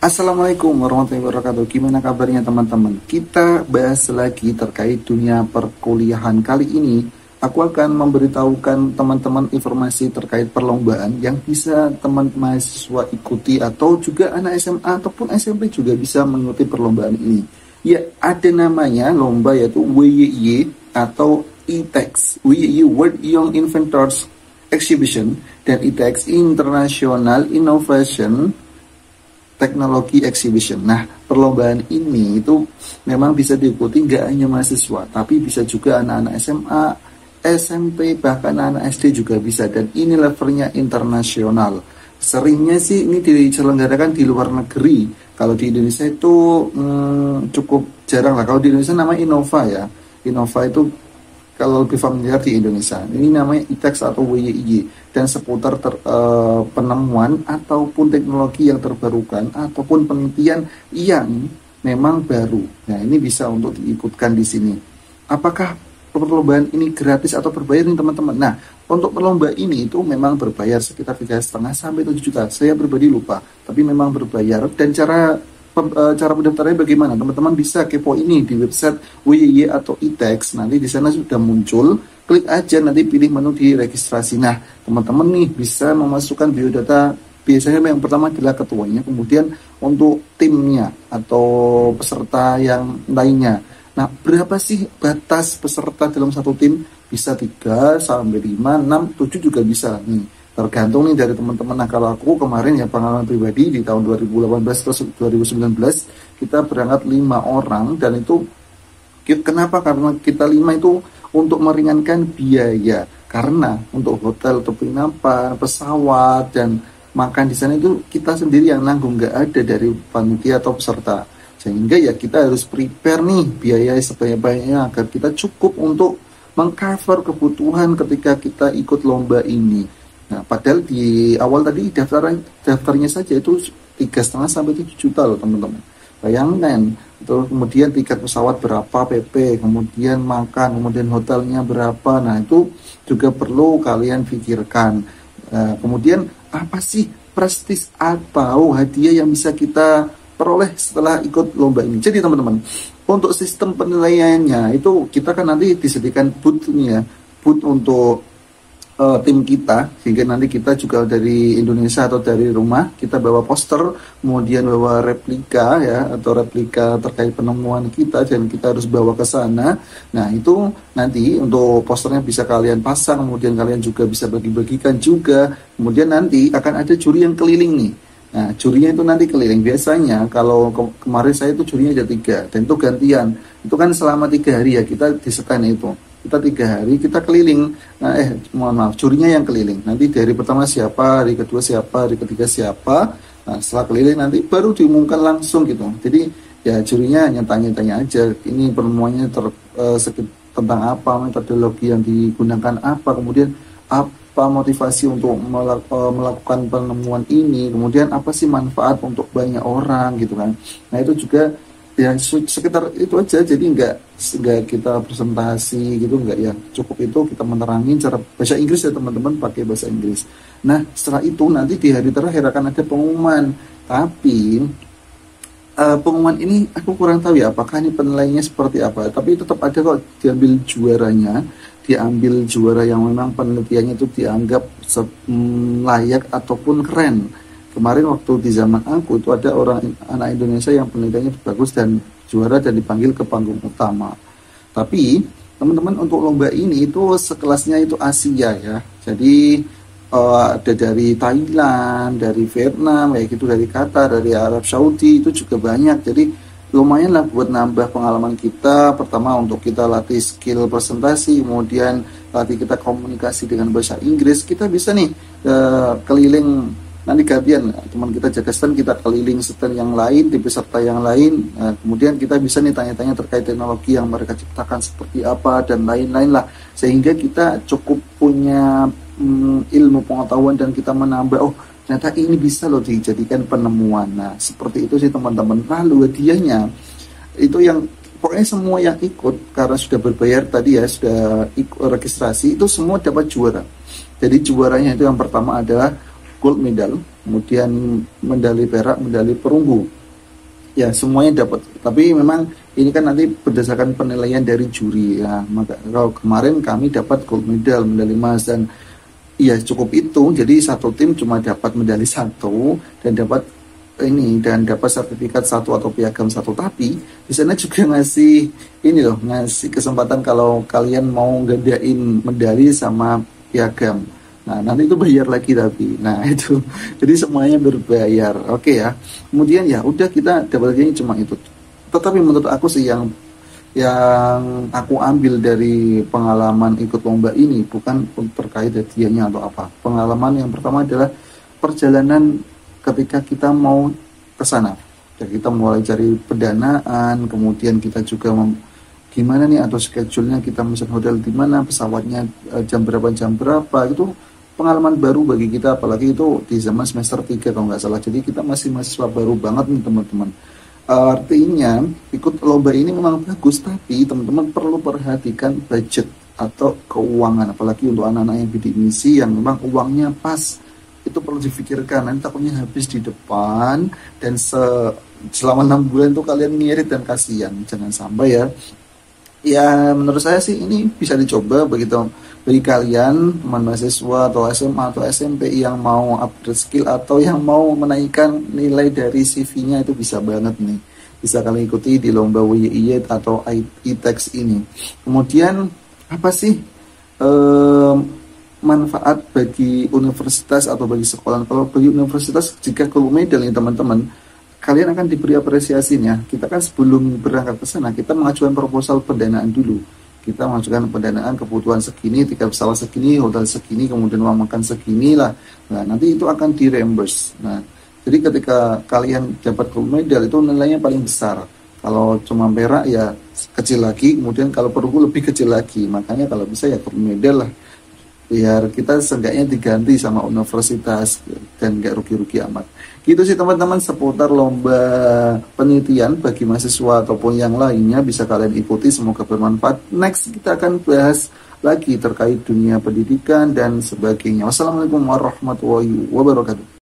Assalamualaikum warahmatullahi wabarakatuh. Gimana kabarnya teman-teman? Kita bahas lagi terkait dunia perkuliahan. Kali ini aku akan memberitahukan teman-teman informasi terkait perlombaan yang bisa teman mahasiswa ikuti, atau juga anak SMA ataupun SMP juga bisa mengikuti perlombaan ini. Ya, ada namanya lomba, yaitu WYY atau ITEX. WYY World Young Inventors Exhibition dan ITEX International Innovation Teknologi Exhibition. Nah, perlombaan ini itu memang bisa diikuti nggak hanya mahasiswa, tapi bisa juga anak-anak SMA, SMP, bahkan anak SD juga bisa. Dan ini levelnya internasional. Seringnya sih ini diselenggarakan di luar negeri. Kalau di Indonesia itu cukup jarang lah. Kalau di Indonesia namanya Innova ya. Innova itu kalau lebih familiar di Indonesia. Ini namanya ITEX atau WYY, dan seputar penemuan ataupun teknologi yang terbarukan ataupun penelitian yang memang baru. Nah, ini bisa untuk diikutkan di sini. Apakah perlombaan ini gratis atau berbayar nih teman-teman? Nah, untuk perlombaan ini itu memang berbayar sekitar 3,5 sampai 7 juta. Saya pribadi lupa, tapi memang berbayar. Dan cara pendaftarannya bagaimana? Teman-teman bisa kepo ini di website WYY atau ITEX. Nanti di sana sudah muncul. Klik aja, nanti pilih menu di registrasi. Nah, teman-teman nih bisa memasukkan biodata. Biasanya yang pertama adalah ketuanya, kemudian untuk timnya atau peserta yang lainnya. Nah, berapa sih batas peserta dalam satu tim? Bisa 3 sampai 5, 6, 7 juga bisa nih. Tergantung nih dari teman-teman. Nah, kalau aku kemarin ya pengalaman pribadi di tahun 2018 atau 2019 kita berangkat 5 orang, dan itu kenapa? Karena kita 5 itu untuk meringankan biaya, karena untuk hotel atau penginapan, pesawat dan makan di sana itu kita sendiri yang nanggung, nggak ada dari panitia atau peserta. Sehingga ya kita harus prepare nih biaya sebanyak-banyaknya agar kita cukup untuk mengcover kebutuhan ketika kita ikut lomba ini. Nah, padahal di awal tadi daftarnya saja itu 3,5 sampai 7 juta loh teman-teman. Bayangkan, terus kemudian tiket pesawat berapa PP, kemudian makan, kemudian hotelnya berapa. Nah, itu juga perlu kalian pikirkan. Kemudian apa sih prestis atau hadiah yang bisa kita peroleh setelah ikut lomba ini? Jadi teman-teman, untuk sistem penilaiannya itu kita kan nanti disediakan booth nih ya, booth untuk tim kita, sehingga nanti kita juga dari Indonesia atau dari rumah kita bawa poster, kemudian bawa replika ya, atau replika terkait penemuan kita, dan kita harus bawa ke sana. Nah, itu nanti untuk posternya bisa kalian pasang, kemudian kalian juga bisa bagi-bagikan juga. Kemudian nanti akan ada juri yang keliling nih. Nah, jurinya itu nanti keliling. Biasanya kalau kemarin saya itu jurinya ada 3, dan itu gantian. Itu kan selama 3 hari ya kita di stand itu. Kita 3 hari kita keliling. Nah, mohon maaf, jurinya yang keliling. Nanti dari pertama siapa, hari kedua siapa, hari ketiga siapa. Nah, setelah keliling nanti baru diumumkan langsung gitu. Jadi ya jurinya hanya tanya-tanya aja. Ini penemuannya tentang apa, metodologi yang digunakan apa, kemudian apa motivasi untuk melakukan penemuan ini, kemudian apa sih manfaat untuk banyak orang gitu kan. Nah, itu juga ya sekitar itu aja. Jadi nggak kita presentasi gitu, nggak ya, cukup itu kita menerangin cara bahasa Inggris ya teman-teman, pakai bahasa Inggris. Nah, setelah itu nanti di hari terakhir akan ada pengumuman, tapi pengumuman ini aku kurang tahu ya apakah ini penilaiannya seperti apa, tapi tetap ada kok diambil juaranya, diambil juara yang memang penelitiannya itu dianggap layak ataupun keren. Kemarin waktu di zaman aku itu ada anak Indonesia yang penelitiannya bagus dan juara dan dipanggil ke panggung utama. Tapi teman-teman, untuk lomba ini itu sekelasnya itu Asia ya. Jadi ada dari Thailand, dari Vietnam, kayak gitu, dari Qatar, dari Arab Saudi, itu juga banyak. Jadi lumayan lah buat nambah pengalaman kita. Pertama untuk kita latih skill presentasi, kemudian latih kita komunikasi dengan bahasa Inggris. Kita bisa nih keliling. Nanti gantian, teman kita jaga stand, kita keliling stand yang lain, di peserta yang lain. Nah, kemudian kita bisa nih tanya-tanya terkait teknologi yang mereka ciptakan seperti apa, dan lain-lain lah. Sehingga kita cukup punya ilmu pengetahuan, dan kita menambah, oh ternyata ini bisa loh dijadikan penemuan. Nah, seperti itu sih teman-teman. Lalu hadiahnya, itu yang pokoknya semua yang ikut, karena sudah berbayar tadi ya, sudah ikut registrasi, itu semua dapat juara. Jadi juaranya itu yang pertama adalah gold medal, kemudian medali perak, medali perunggu. Ya, semuanya dapat. Tapi memang ini kan nanti berdasarkan penilaian dari juri ya. Maka kalau kemarin kami dapat gold medal, medali emas, dan iya cukup itu. Jadi satu tim cuma dapat medali satu dan dapat ini dan dapat sertifikat satu atau piagam satu. Tapi di sana juga ngasih ini loh, ngasih kesempatan kalau kalian mau gandain medali sama piagam. Nah, nanti itu bayar lagi tapi. Nah, itu. Jadi semuanya berbayar. Oke ya. Kemudian ya udah kita dapat lagi cuma itu. Tetapi menurut aku sih yang aku ambil dari pengalaman ikut lomba ini bukan terkait hadiahnya atau apa. Pengalaman yang pertama adalah perjalanan ketika kita mau ke sana. Ya, kita mulai cari pendanaan, kemudian kita juga gimana nih atau schedule-nya kita mesen hotel di mana, pesawatnya jam berapa itu pengalaman baru bagi kita, apalagi itu di zaman semester 3 kalau nggak salah. Jadi kita masih mahasiswa baru banget nih teman-teman. Artinya ikut lomba ini memang bagus, tapi teman-teman perlu perhatikan budget atau keuangan, apalagi untuk anak-anak yang bidik misi yang memang uangnya pas. Itu perlu difikirkan, nanti takutnya habis di depan dan selama 6 bulan itu kalian ngirit dan kasihan. Jangan sampai ya. Ya menurut saya sih ini bisa dicoba bagi kalian teman mahasiswa atau SMA atau SMP yang mau upgrade skill atau yang mau menaikkan nilai dari CV-nya, itu bisa banget nih. Bisa kalian ikuti di lomba WIY atau ITEX ini. Kemudian apa sih manfaat bagi universitas atau bagi sekolah? Kalau bagi universitas, jika gold medal nih teman-teman, kalian akan diberi apresiasinya. Kita kan sebelum berangkat ke sana, kita mengajukan proposal pendanaan dulu. Kita mengajukan pendanaan kebutuhan segini, tiket pesawat segini, hotel segini, kemudian uang makan segini lah. Nah, nanti itu akan di reimburse. Nah, jadi ketika kalian dapat gold medal itu nilainya paling besar. Kalau cuma perak ya kecil lagi, kemudian kalau perunggu lebih kecil lagi. Makanya kalau bisa ya gold medal lah. Biar kita seenggaknya diganti sama universitas dan nggak rugi-rugi amat. Gitu sih teman-teman seputar lomba penelitian bagi mahasiswa ataupun yang lainnya, bisa kalian ikuti, semoga bermanfaat. Next kita akan bahas lagi terkait dunia pendidikan dan sebagainya. Wassalamualaikum warahmatullahi wabarakatuh.